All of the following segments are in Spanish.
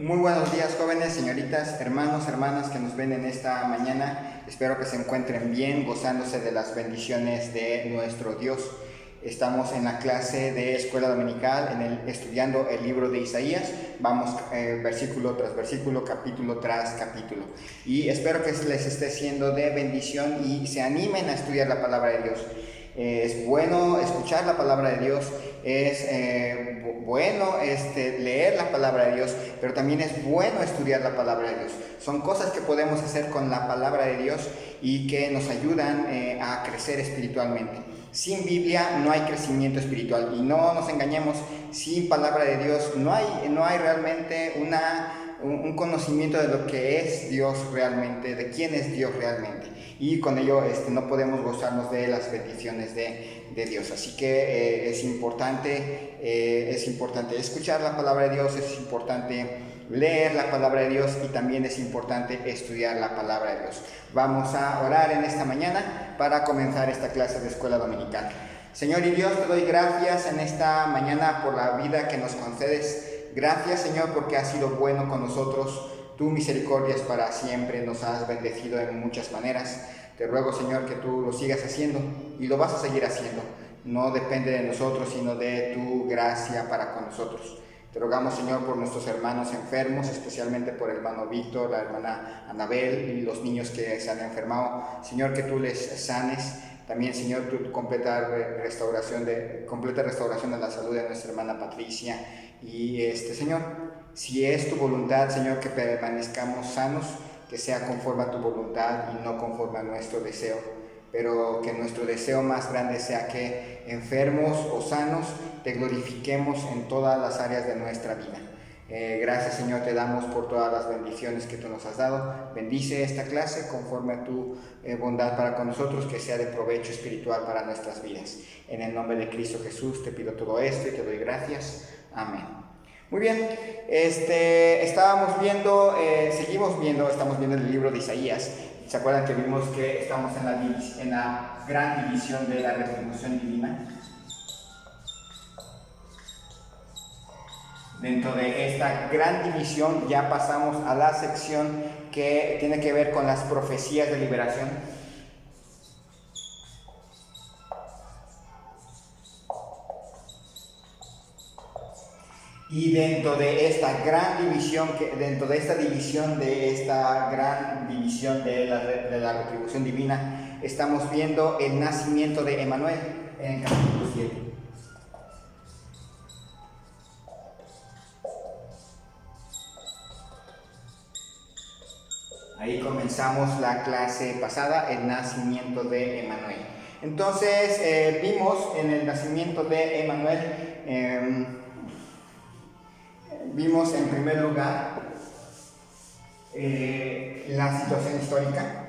Muy buenos días, jóvenes, señoritas, hermanos, hermanas que nos ven en esta mañana. Espero que se encuentren bien, gozándose de las bendiciones de nuestro Dios. Estamos en la clase de escuela dominical, estudiando el libro de Isaías. Vamos versículo tras versículo, capítulo tras capítulo. Y espero que les esté siendo de bendición y se animen a estudiar la palabra de Dios. Es bueno escuchar la palabra de Dios, es bueno leer la palabra de Dios, pero también es bueno estudiar la palabra de Dios. Son cosas que podemos hacer con la palabra de Dios y que nos ayudan a crecer espiritualmente. Sin Biblia no hay crecimiento espiritual, y no nos engañemos, sin palabra de Dios no hay realmente un conocimiento de lo que es Dios realmente, de quién es Dios realmente, y con ello no podemos gozarnos de las bendiciones de Dios. Así que es importante escuchar la palabra de Dios, es importante leer la palabra de Dios y también es importante estudiar la palabra de Dios. Vamos a orar en esta mañana para comenzar esta clase de escuela dominical. Señor y Dios, te doy gracias en esta mañana por la vida que nos concedes. Gracias, Señor, porque has sido bueno con nosotros. Tu misericordia es para siempre, nos has bendecido en muchas maneras. Te ruego, Señor, que tú lo sigas haciendo y lo vas a seguir haciendo. No depende de nosotros, sino de tu gracia para con nosotros. Te rogamos, Señor, por nuestros hermanos enfermos, especialmente por el hermano Víctor, la hermana Anabel y los niños que se han enfermado. Señor, que tú les sanes. También, Señor, tu completa restauración de la salud de nuestra hermana Patricia. Y Señor, si es tu voluntad, Señor, que permanezcamos sanos, que sea conforme a tu voluntad y no conforme a nuestro deseo, pero que nuestro deseo más grande sea que enfermos o sanos te glorifiquemos en todas las áreas de nuestra vida. Gracias, Señor, te damos por todas las bendiciones que tú nos has dado. Bendice esta clase conforme a tu bondad para con nosotros, que sea de provecho espiritual para nuestras vidas. En el nombre de Cristo Jesús te pido todo esto y te doy gracias. Amén. Muy bien, estamos viendo el libro de Isaías. ¿Se acuerdan que vimos que estamos en la gran división de la retribución divina? Dentro de esta gran división ya pasamos a la sección que tiene que ver con las profecías de liberación. Y dentro de esta gran división, de la retribución divina, estamos viendo el nacimiento de Emmanuel en el capítulo 7. Ahí comenzamos la clase pasada, el nacimiento de Emmanuel. Entonces, vimos en el nacimiento de Emmanuel, vimos en primer lugar la situación histórica.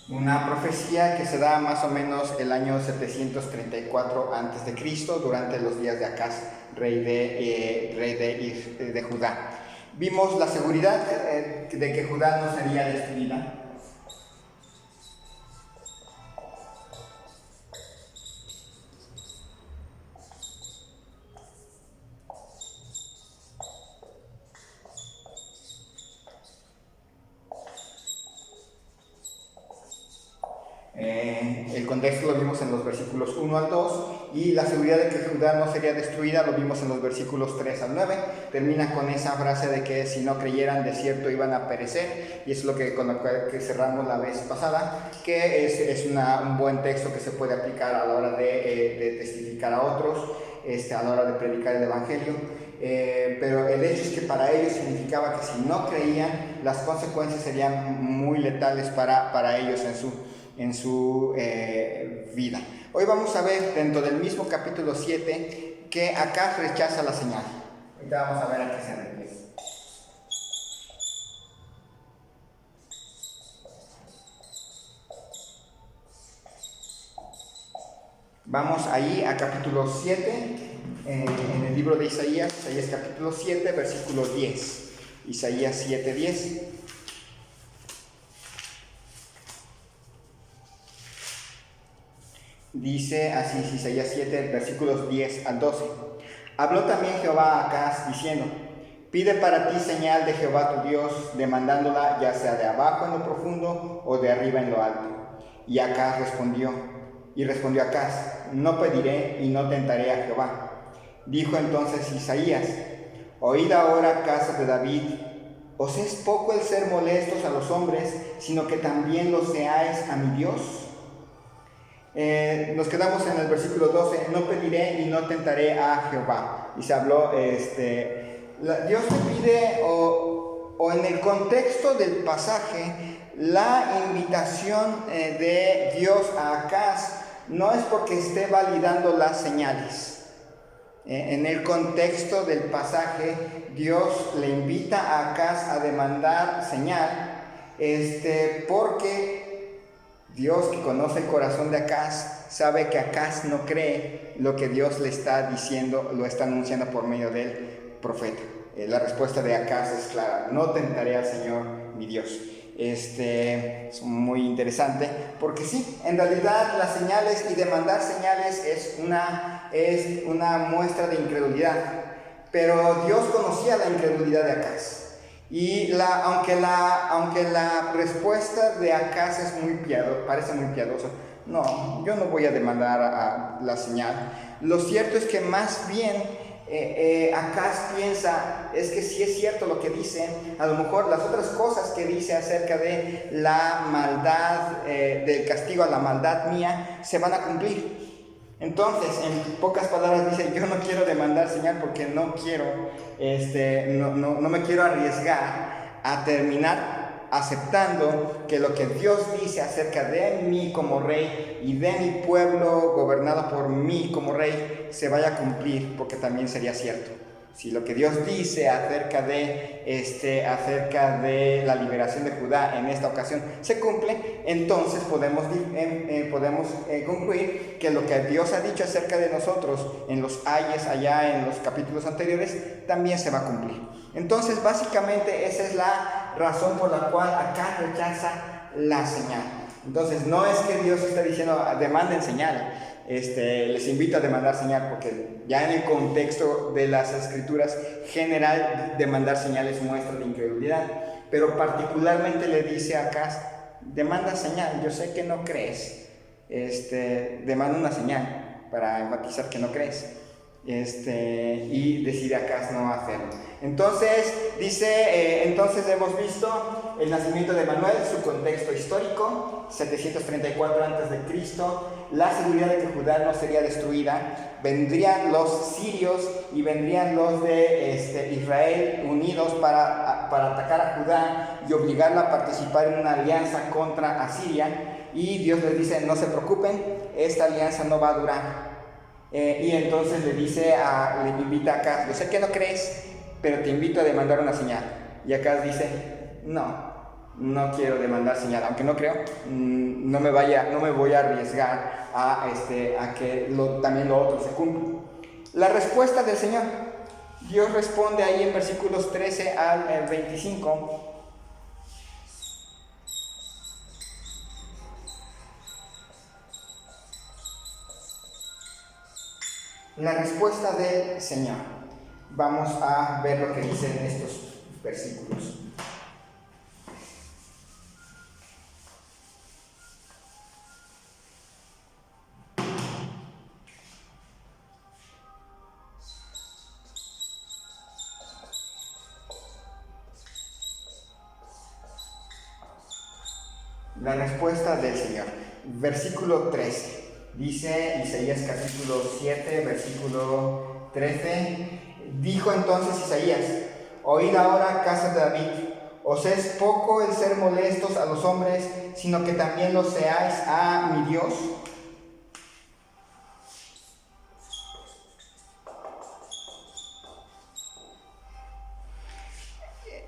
Una profecía que se da más o menos el año 734 a.C., durante los días de Acaz, rey de Judá. Vimos la seguridad de que Judá no sería destruida. El contexto lo vimos en los versículos 1 al 2 y la seguridad de que Judá no sería destruida lo vimos en los versículos 3 al 9. Termina con esa frase de que si no creyeran de cierto iban a perecer, y es lo que cerramos la vez pasada, que es un buen texto que se puede aplicar a la hora de testificar a otros, a la hora de predicar el evangelio. Pero el hecho es que para ellos significaba que si no creían, las consecuencias serían muy letales para ellos en su vida. Hoy vamos a ver dentro del mismo capítulo 7 que Acaz rechaza la señal. Ahorita vamos a ver a qué se refiere. Vamos ahí a capítulo 7 en el libro de Isaías capítulo 7, versículo 10. Isaías 7, 10. Dice así, Isaías 7, versículos 10 al 12. Habló también Jehová a Acaz, diciendo: pide para ti señal de Jehová tu Dios, demandándola ya sea de abajo en lo profundo o de arriba en lo alto. Y Acaz respondió Acaz: no pediré y no tentaré a Jehová. Dijo entonces Isaías: oíd ahora, casa de David, ¿os es poco el ser molestos a los hombres, sino que también lo seáis a mi Dios? Nos quedamos en el versículo 12, no pediré y no tentaré a Jehová. Y se habló, Dios le pide, o en el contexto del pasaje, la invitación de Dios a Acaz no es porque esté validando las señales. En el contexto del pasaje, Dios le invita a Acaz a demandar señal, porque Dios, que conoce el corazón de Acaz, sabe que Acaz no cree lo que Dios le está diciendo, lo está anunciando por medio del profeta. La respuesta de Acaz es clara: no tentaré al Señor mi Dios. Es muy interesante, porque sí, en realidad las señales y demandar señales es una muestra de incredulidad, pero Dios conocía la incredulidad de Acaz, y aunque la respuesta de Acaz parece muy piadosa, no, yo no voy a demandar a la señal. Lo cierto es que más bien Acaz piensa, es que si es cierto lo que dice, a lo mejor las otras cosas que dice acerca de la maldad, del castigo a la maldad mía, se van a cumplir. Entonces, en pocas palabras dice: yo no quiero demandar señal porque no me quiero arriesgar a terminar aceptando que lo que Dios dice acerca de mí como rey y de mi pueblo gobernado por mí como rey se vaya a cumplir, porque también sería cierto. Si lo que Dios dice acerca de la liberación de Judá en esta ocasión se cumple, entonces podemos concluir que lo que Dios ha dicho acerca de nosotros en los ayes allá en los capítulos anteriores también se va a cumplir. Entonces básicamente esa es la razón por la cual acá rechaza la señal. Entonces no es que Dios está diciendo demanden señal, les invito a demandar señal, porque ya en el contexto de las escrituras general, demandar señales muestra de incredulidad, pero particularmente le dice a Acaz: demanda señal, yo sé que no crees, demanda una señal para enfatizar que no crees. Y decide Acaz no hacerlo. Entonces dice, entonces hemos visto el nacimiento de Manuel, su contexto histórico, 734 a.C., la seguridad de que Judá no sería destruida, vendrían los sirios y vendrían los de Israel unidos para atacar a Judá y obligarla a participar en una alianza contra Asiria, y Dios les dice: no se preocupen, esta alianza no va a durar. Y entonces le invita a Acaz: yo sé que no crees, pero te invito a demandar una señal. Y Acaz dice: no quiero demandar señal, aunque no creo, no me voy a arriesgar a que también lo otro se cumpla. La respuesta del Señor, Dios responde ahí en versículos 13 al 25. La respuesta del Señor. Vamos a ver lo que dicen estos versículos. La respuesta del Señor. Versículo 13. Dice Isaías capítulo 7, versículo 13. Dijo entonces Isaías: oíd ahora, casa de David, ¿os es poco el ser molestos a los hombres, sino que también lo seáis a mi Dios?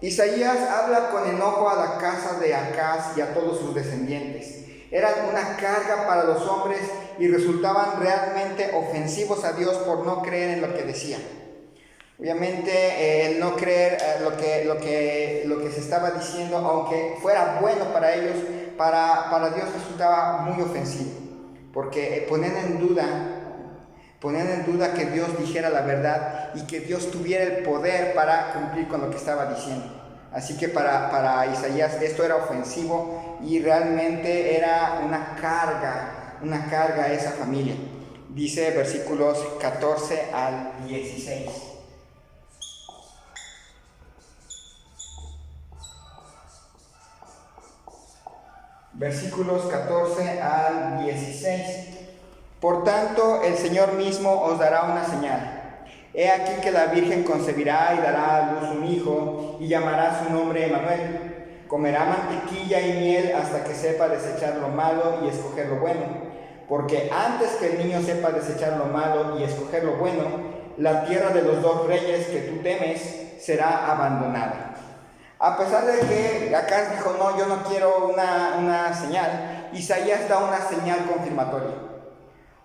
Isaías habla con enojo a la casa de Acaz y a todos sus descendientes. Era una carga para los hombres y resultaban realmente ofensivos a Dios por no creer en lo que decía. Obviamente el no creer lo que se estaba diciendo, aunque fuera bueno para ellos, para Dios resultaba muy ofensivo, porque ponían en duda que Dios dijera la verdad y que Dios tuviera el poder para cumplir con lo que estaba diciendo. Así que para Isaías esto era ofensivo y realmente era una carga a esa familia. Dice versículos 14 al 16. Versículos 14 al 16. Por tanto, el Señor mismo os dará una señal. He aquí que la Virgen concebirá y dará a luz un hijo, y llamará su nombre Emmanuel. Comerá mantequilla y miel hasta que sepa desechar lo malo y escoger lo bueno. Porque antes que el niño sepa desechar lo malo y escoger lo bueno, la tierra de los dos reyes que tú temes será abandonada. A pesar de que Acaz dijo, no, yo no quiero una señal, Isaías da una señal confirmatoria.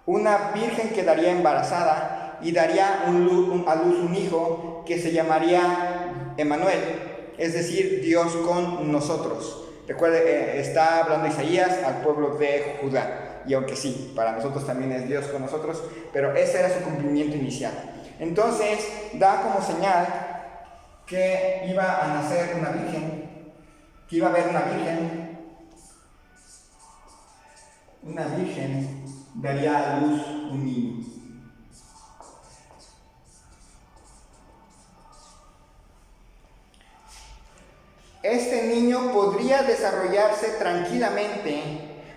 Una virgen quedaría embarazada y daría a luz un hijo que se llamaría Emmanuel, es decir, Dios con nosotros. Recuerde, está hablando Isaías al pueblo de Judá, y aunque sí, para nosotros también es Dios con nosotros, pero ese era su cumplimiento inicial. Entonces, da como señal que iba a nacer una virgen, que iba a haber una virgen daría a luz un niño. Este niño podría desarrollarse tranquilamente,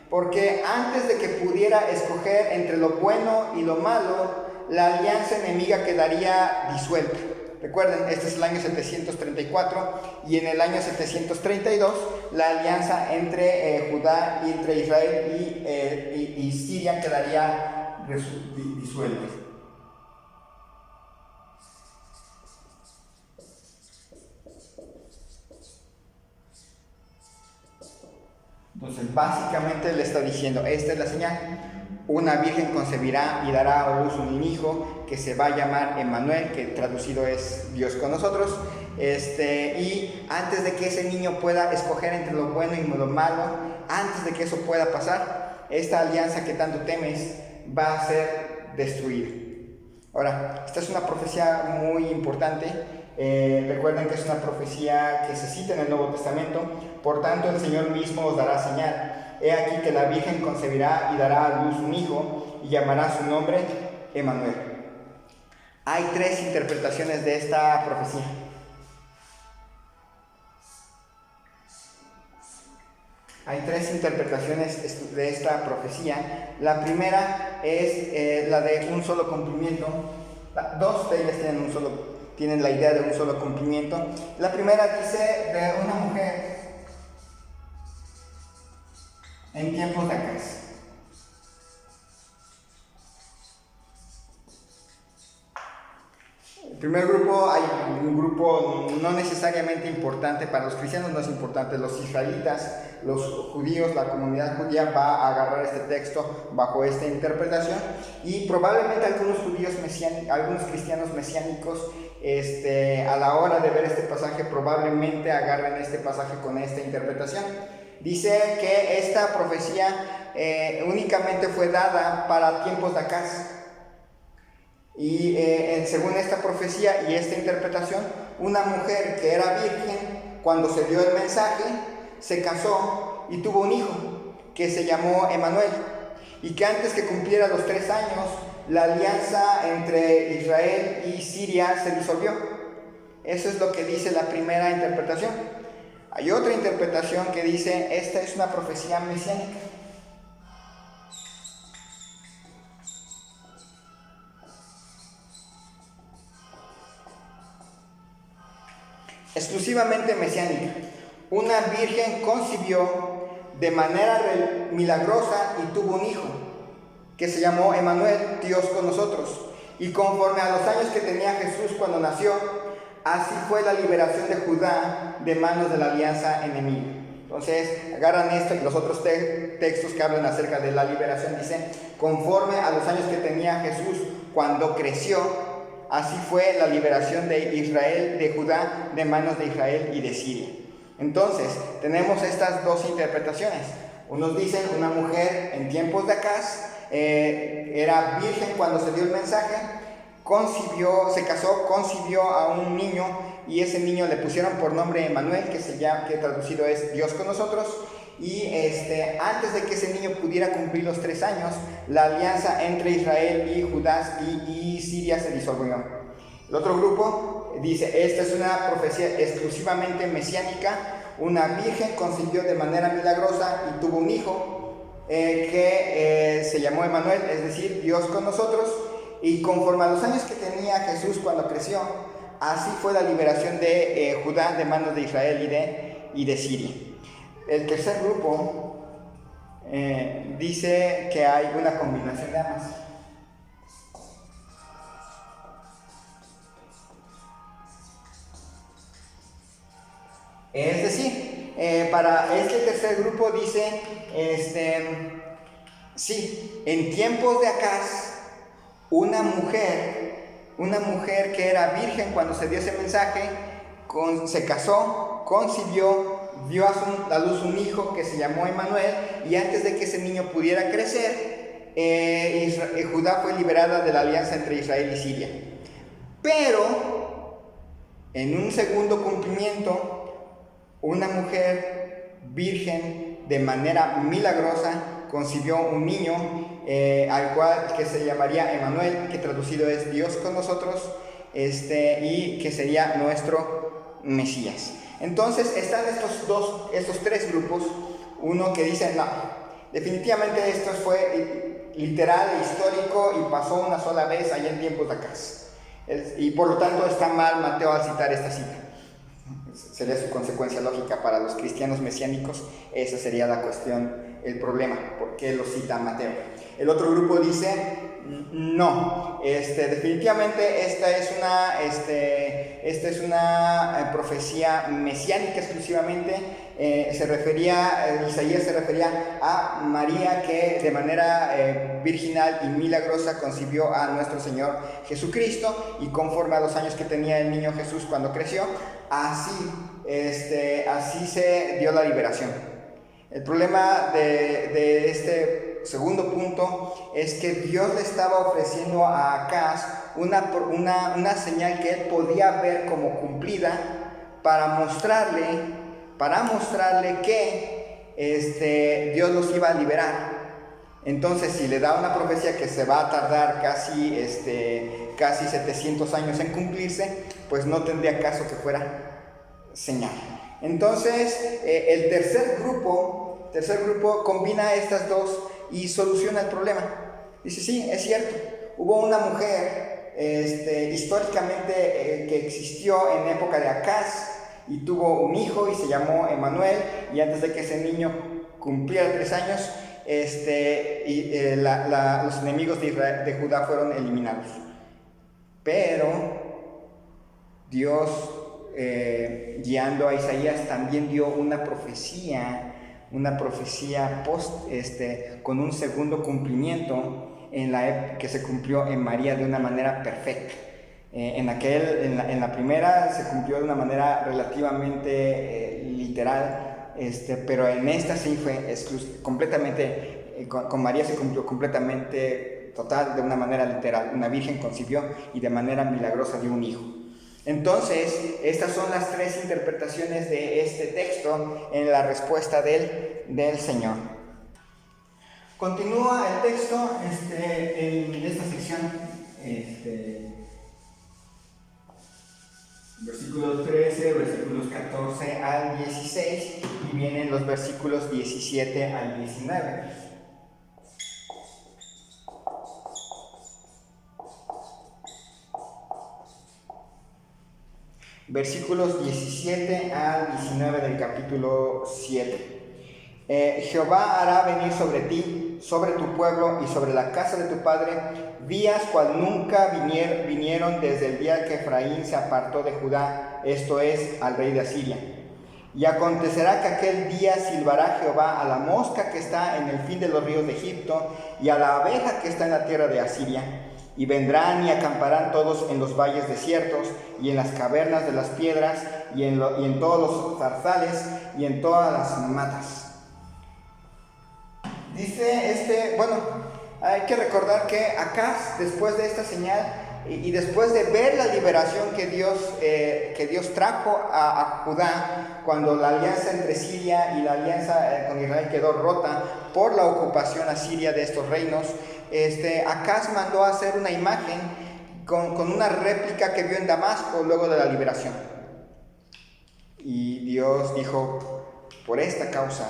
porque antes de que pudiera escoger entre lo bueno y lo malo, la alianza enemiga quedaría disuelta. Recuerden, este es el año 734 y en el año 732 la alianza entre Judá y entre Israel y Siria quedaría disuelta. Entonces básicamente le está diciendo, esta es la señal. Una virgen concebirá y dará a luz un hijo que se va a llamar Emmanuel, que traducido es Dios con nosotros. Y antes de que ese niño pueda escoger entre lo bueno y lo malo, antes de que eso pueda pasar, esta alianza que tanto temes va a ser destruida. Ahora, esta es una profecía muy importante. Recuerden que es una profecía que se cita en el Nuevo Testamento. Por tanto, el Señor mismo os dará señal. He aquí que la Virgen concebirá y dará a luz un hijo y llamará su nombre Emmanuel. Hay tres interpretaciones de esta profecía. Hay tres interpretaciones de esta profecía. La primera es la de un solo cumplimiento. Dos de ellas tienen la idea de un solo cumplimiento. La primera dice de una mujer en tiempos de Acaz. El primer grupo, hay un grupo no necesariamente importante, para los cristianos no es importante, los israelitas, los judíos, la comunidad judía va a agarrar este texto bajo esta interpretación, y probablemente algunos cristianos mesiánicos a la hora de ver este pasaje probablemente agarren este pasaje con esta interpretación. Dice que esta profecía únicamente fue dada para tiempos de Acaz. Y según esta profecía y esta interpretación, una mujer que era virgen, cuando se dio el mensaje, se casó y tuvo un hijo que se llamó Emmanuel, y que antes que cumpliera los 3 años, la alianza entre Israel y Siria se disolvió. Eso es lo que dice la primera interpretación. Hay otra interpretación que dice, esta es una profecía mesiánica. Exclusivamente mesiánica. Una virgen concibió de manera milagrosa y tuvo un hijo, que se llamó Emmanuel, Dios con nosotros. Y conforme a los años que tenía Jesús cuando nació, así fue la liberación de Judá de manos de la alianza enemiga. Entonces, agarran esto y los otros textos que hablan acerca de la liberación. Dice, conforme a los años que tenía Jesús cuando creció, así fue la liberación de Israel, de Judá, de manos de Israel y de Siria. Entonces, tenemos estas dos interpretaciones. Unos dicen, una mujer en tiempos de Acaz, era virgen cuando se dio el mensaje, se casó, concibió a un niño, y ese niño le pusieron por nombre Emanuel, que traducido es Dios con nosotros. Y antes de que ese niño pudiera cumplir los 3 años, la alianza entre Israel y Judá y Siria se disolvió. El otro grupo dice, esta es una profecía exclusivamente mesiánica. Una virgen concibió de manera milagrosa y tuvo un hijo que se llamó Emanuel, es decir, Dios con nosotros. Y conforme a los años que tenía Jesús cuando creció, así fue la liberación de Judá de manos de Israel y de Siria. El tercer grupo dice que hay una combinación de ambas. Es decir, para este tercer grupo dice, sí, en tiempos de Acaz, una mujer que era virgen cuando se dio ese mensaje, se casó, concibió, dio a luz un hijo que se llamó Emanuel, y antes de que ese niño pudiera crecer, Judá fue liberada de la alianza entre Israel y Siria. Pero, en un segundo cumplimiento, una mujer virgen de manera milagrosa concibió un niño al cual que se llamaría Emanuel, que traducido es Dios con nosotros, y que sería nuestro Mesías. Entonces están estos tres grupos. Uno que dice, no, definitivamente esto fue literal e histórico y pasó una sola vez allá en tiempos de Acaz, y por lo tanto está mal Mateo al citar esta cita. Sería su consecuencia lógica para los cristianos mesiánicos. Esa sería la cuestión, el problema, ¿por qué lo cita Mateo? El otro grupo dice, no, definitivamente esta es una profecía mesiánica exclusivamente. Isaías se refería a María, que de manera virginal y milagrosa concibió a nuestro Señor Jesucristo, y conforme a los años que tenía el niño Jesús cuando creció, así se dio la liberación. El problema de este segundo punto es que Dios le estaba ofreciendo a Acaz una señal que él podía ver como cumplida para mostrarle que Dios los iba a liberar. Entonces, si le da una profecía que se va a tardar casi 700 años en cumplirse, pues no tendría caso que fuera señal. Entonces, el tercer grupo combina estas dos y soluciona el problema. Dice, sí, es cierto, hubo una mujer históricamente que existió en época de Acaz y tuvo un hijo y se llamó Emanuel, y antes de que ese niño cumpliera 3 años, los enemigos de Judá fueron eliminados. Pero Dios, guiando a Isaías, también dio una profecía con un segundo cumplimiento que se cumplió en María de una manera perfecta. En la primera se cumplió de una manera relativamente literal, pero en esta sí fue completamente, con María se cumplió completamente total, de una manera literal. Una virgen concibió y de manera milagrosa dio un hijo. Entonces, estas son las 3 interpretaciones de este texto en la respuesta del Señor. Continúa el texto en esta sección, versículos 13, versículos 14 al 16, y vienen los versículos 17 al 19. Versículos 17 al 19 del capítulo 7. Jehová hará venir sobre ti, sobre tu pueblo y sobre la casa de tu padre, días cual nunca vinieron desde el día que Efraín se apartó de Judá, esto es, al rey de Asiria. Y acontecerá que aquel día silbará Jehová a la mosca que está en el fin de los ríos de Egipto y a la abeja que está en la tierra de Asiria. Y vendrán y acamparán todos en los valles desiertos y en las cavernas de las piedras y en todos los zarzales y en todas las matas. Dice hay que recordar que Acaz, después de esta señal y después de ver la liberación que Dios trajo a Judá, cuando la alianza entre Siria y la alianza con Israel quedó rota por la ocupación asiria de estos reinos, Acaz mandó a hacer una imagen con una réplica que vio en Damasco luego de la liberación. Y Dios dijo, por esta causa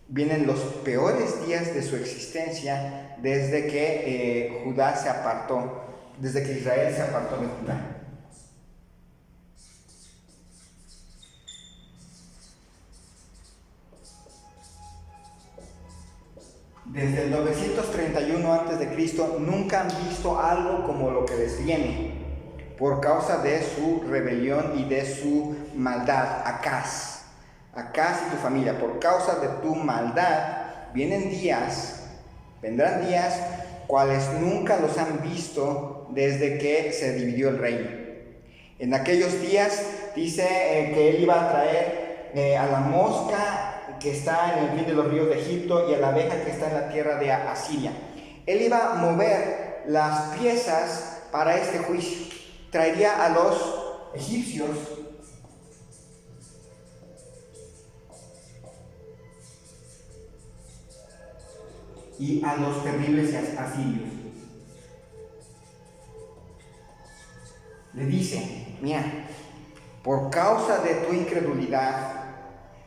vienen los peores días de su existencia desde que desde que Israel se apartó de Judá. Desde el 931 a.C. nunca han visto algo como lo que les viene por causa de su rebelión y de su maldad. Acaz y tu familia, por causa de tu maldad, vendrán días cuales nunca los han visto desde que se dividió el reino. En aquellos días dice que él iba a traer a la mosca que está en el fin de los ríos de Egipto y a la abeja que está en la tierra de Asiria. Él iba a mover las piezas para este juicio. Traería a los egipcios y a los terribles asirios. Le dice, mira, por causa de tu incredulidad,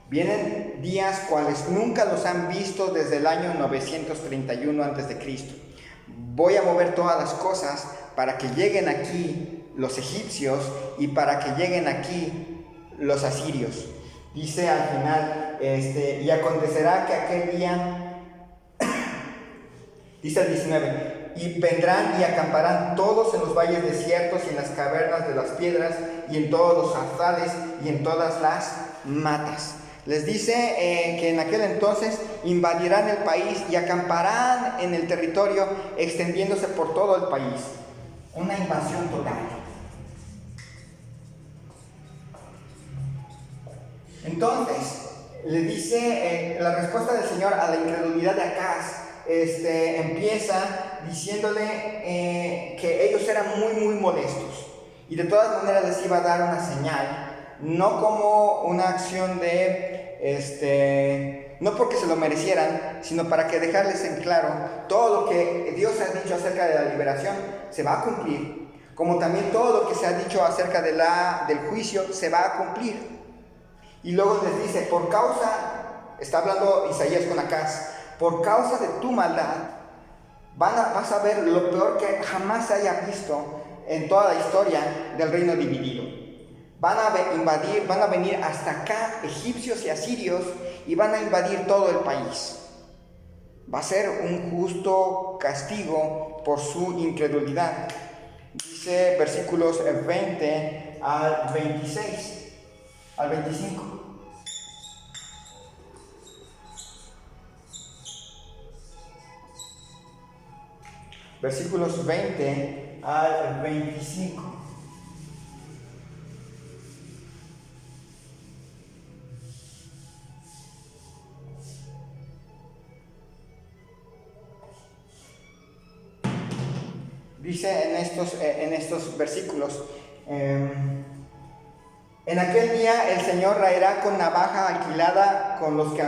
vienen días cuales nunca los han visto desde el año 931 a.C. Voy a mover todas las cosas para que lleguen aquí los egipcios y para que lleguen aquí los asirios. Dice al final, y acontecerá que aquel día, dice el 19, y vendrán y acamparán todos en los valles desiertos y en las cavernas de las piedras y en todos los zarzales y en todas las matas. Les dice que en aquel entonces invadirán el país y acamparán en el territorio extendiéndose por todo el país. Una invasión total. Entonces, le dice la respuesta del Señor a la incredulidad de Acaz. Empieza diciéndole que ellos eran muy muy molestos y de todas maneras les iba a dar una señal, no como una acción no porque se lo merecieran, sino para que dejarles en claro todo lo que Dios ha dicho acerca de la liberación se va a cumplir, como también todo lo que se ha dicho acerca del juicio se va a cumplir. Y luego les dice, está hablando Isaías con Acaz, por causa de tu maldad, vas a ver lo peor que jamás se haya visto en toda la historia del reino dividido. Van a venir hasta acá egipcios y asirios y van a invadir todo el país. Va a ser un justo castigo por su incredulidad. Dice versículos 20 al 25. Versículos 20 al 25. Dice en estos versículos, en aquel día el Señor raerá con navaja alquilada con los que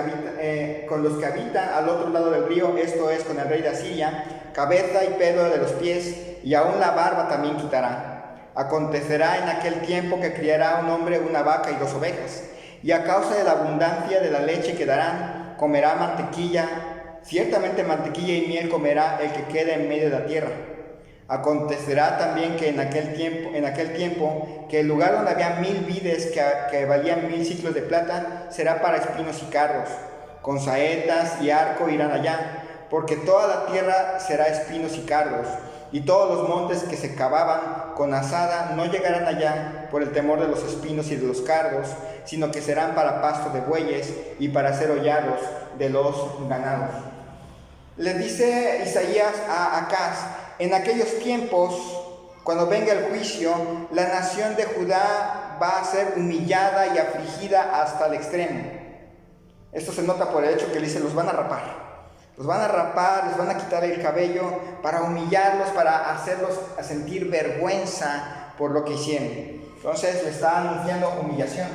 habitan al otro lado del río, esto es, con el rey de Asiria, cabeza y pelo de los pies, y aún la barba también quitará. Acontecerá en aquel tiempo que criará un hombre una vaca y 2 ovejas, y a causa de la abundancia de la leche que darán, comerá mantequilla, ciertamente mantequilla y miel comerá el que quede en medio de la tierra. Acontecerá también que en aquel tiempo, que el lugar donde había 1000 vides que valían 1000 ciclos de plata, será para espinos y carros, con saetas y arco irán allá, porque toda la tierra será espinos y cardos, y todos los montes que se cavaban con azada no llegarán allá por el temor de los espinos y de los cardos, sino que serán para pasto de bueyes y para ser hollados de los ganados. Le dice Isaías a Acaz: en aquellos tiempos, cuando venga el juicio, la nación de Judá va a ser humillada y afligida hasta el extremo. Esto se nota por el hecho que le dice: los van a rapar. Los van a rapar, les van a quitar el cabello para humillarlos, para hacerlos sentir vergüenza por lo que hicieron. Entonces le está anunciando humillación.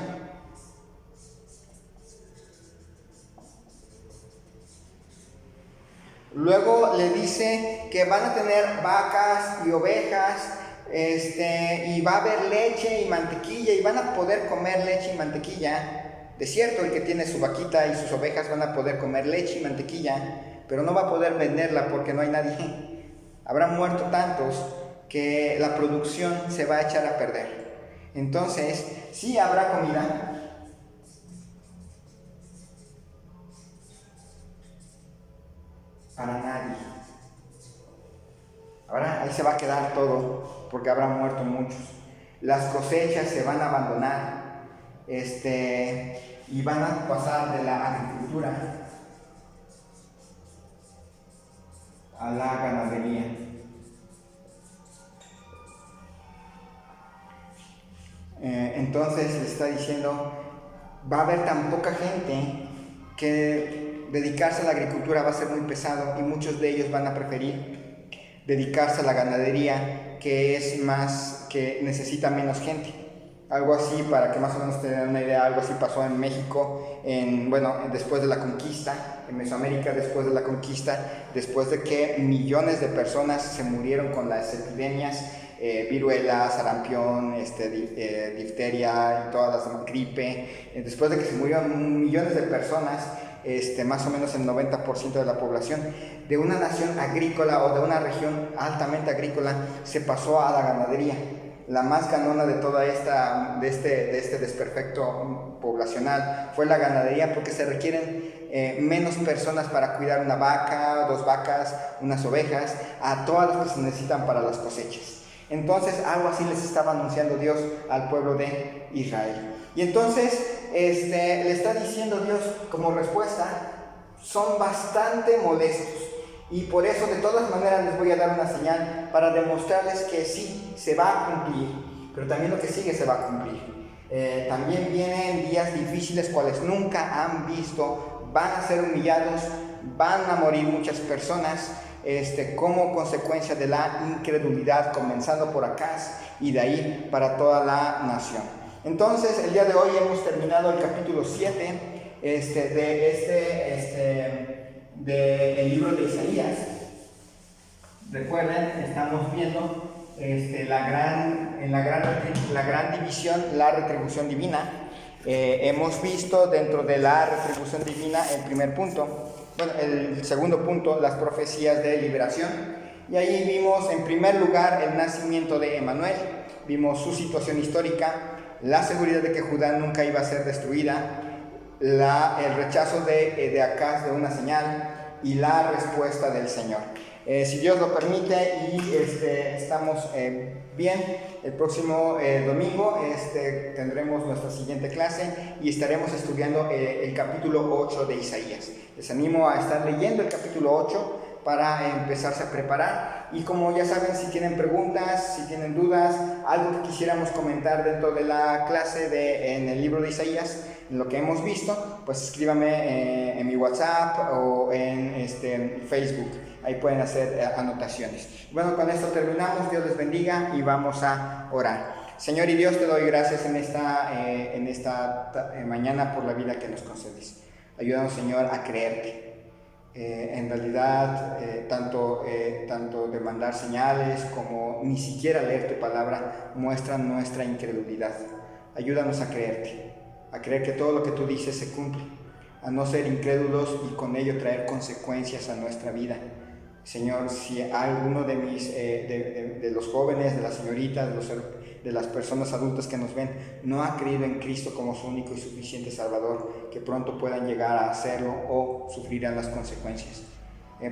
Luego le dice que van a tener vacas y ovejas, y va a haber leche y mantequilla, y van a poder comer leche y mantequilla. De cierto, el que tiene su vaquita y sus ovejas van a poder comer leche y mantequilla, pero no va a poder venderla porque no hay nadie. Habrán muerto tantos que la producción se va a echar a perder. Entonces, sí habrá comida, para nadie. Ahora ahí se va a quedar todo, porque habrán muerto muchos. Las cosechas se van a abandonar, y van a pasar de la agricultura a la ganadería. Entonces le está diciendo: va a haber tan poca gente que dedicarse a la agricultura va a ser muy pesado, y muchos de ellos van a preferir dedicarse a la ganadería, que es más, que necesita menos gente. Algo así, para que más o menos tengan una idea, algo así pasó en México, después de la conquista, en Mesoamérica después de la conquista, después de que millones de personas se murieron con las epidemias, viruela, sarampión, difteria y todas las gripe. Después de que se murieron millones de personas, más o menos el 90% de la población de una nación agrícola o de una región altamente agrícola se pasó a la ganadería. La más ganona de toda de este desperfecto poblacional fue la ganadería, porque se requieren menos personas para cuidar una vaca, 2 vacas, unas ovejas, a todas las que se necesitan para las cosechas. Entonces algo así les estaba anunciando Dios al pueblo de Israel. Y entonces le está diciendo Dios como respuesta: son bastante molestos, y por eso de todas maneras les voy a dar una señal para demostrarles que sí, se va a cumplir, pero también lo que sigue se va a cumplir. También vienen días difíciles cuales nunca han visto, van a ser humillados, van a morir muchas personas, como consecuencia de la incredulidad, comenzando por Acaz y de ahí para toda la nación. Entonces el día de hoy hemos terminado el capítulo 7 del libro de Isaías. Recuerden, estamos viendo la gran división, la retribución divina. Hemos visto dentro de la retribución divina el primer punto, el segundo punto, las profecías de liberación, y ahí vimos en primer lugar el nacimiento de Emmanuel, vimos su situación histórica, la seguridad de que Judá nunca iba a ser destruida, el rechazo de Acaz de una señal y la respuesta del Señor. Si Dios lo permite y estamos bien, el próximo domingo tendremos nuestra siguiente clase y estaremos estudiando el capítulo 8 de Isaías. Les animo a estar leyendo el capítulo 8 para empezarse a preparar, y como ya saben, si tienen preguntas, si tienen dudas, algo que quisiéramos comentar dentro de la clase en el libro de Isaías, en lo que hemos visto, pues escríbame en mi WhatsApp o en Facebook. Ahí pueden hacer anotaciones. Bueno, con esto terminamos. Dios les bendiga y vamos a orar. Señor y Dios, te doy gracias en esta mañana por la vida que nos concedes. Ayúdanos, Señor, a creerte. En realidad, tanto de mandar señales como ni siquiera leer tu palabra muestran nuestra incredulidad. Ayúdanos a creerte, a creer que todo lo que tú dices se cumple, a no ser incrédulos y con ello traer consecuencias a nuestra vida. Señor, si alguno de los jóvenes, de las señoritas, de las personas adultas que nos ven, no ha creído en Cristo como su único y suficiente Salvador, que pronto puedan llegar a hacerlo o sufrirán las consecuencias.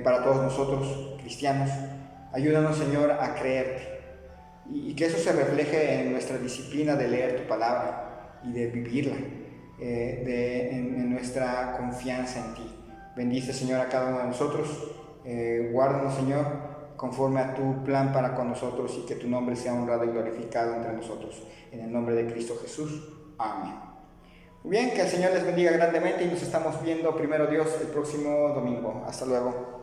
Para todos nosotros, cristianos, Ayúdanos, Señor, a creerte y que eso se refleje en nuestra disciplina de leer tu palabra y de vivirla, en nuestra confianza en ti. Bendice, Señor, a cada uno de nosotros. Guárdanos, Señor, conforme a tu plan para con nosotros, y que tu nombre sea honrado y glorificado entre nosotros. En el nombre de Cristo Jesús. Amén. Muy bien, que el Señor les bendiga grandemente y nos estamos viendo, primero Dios, el próximo domingo. Hasta luego.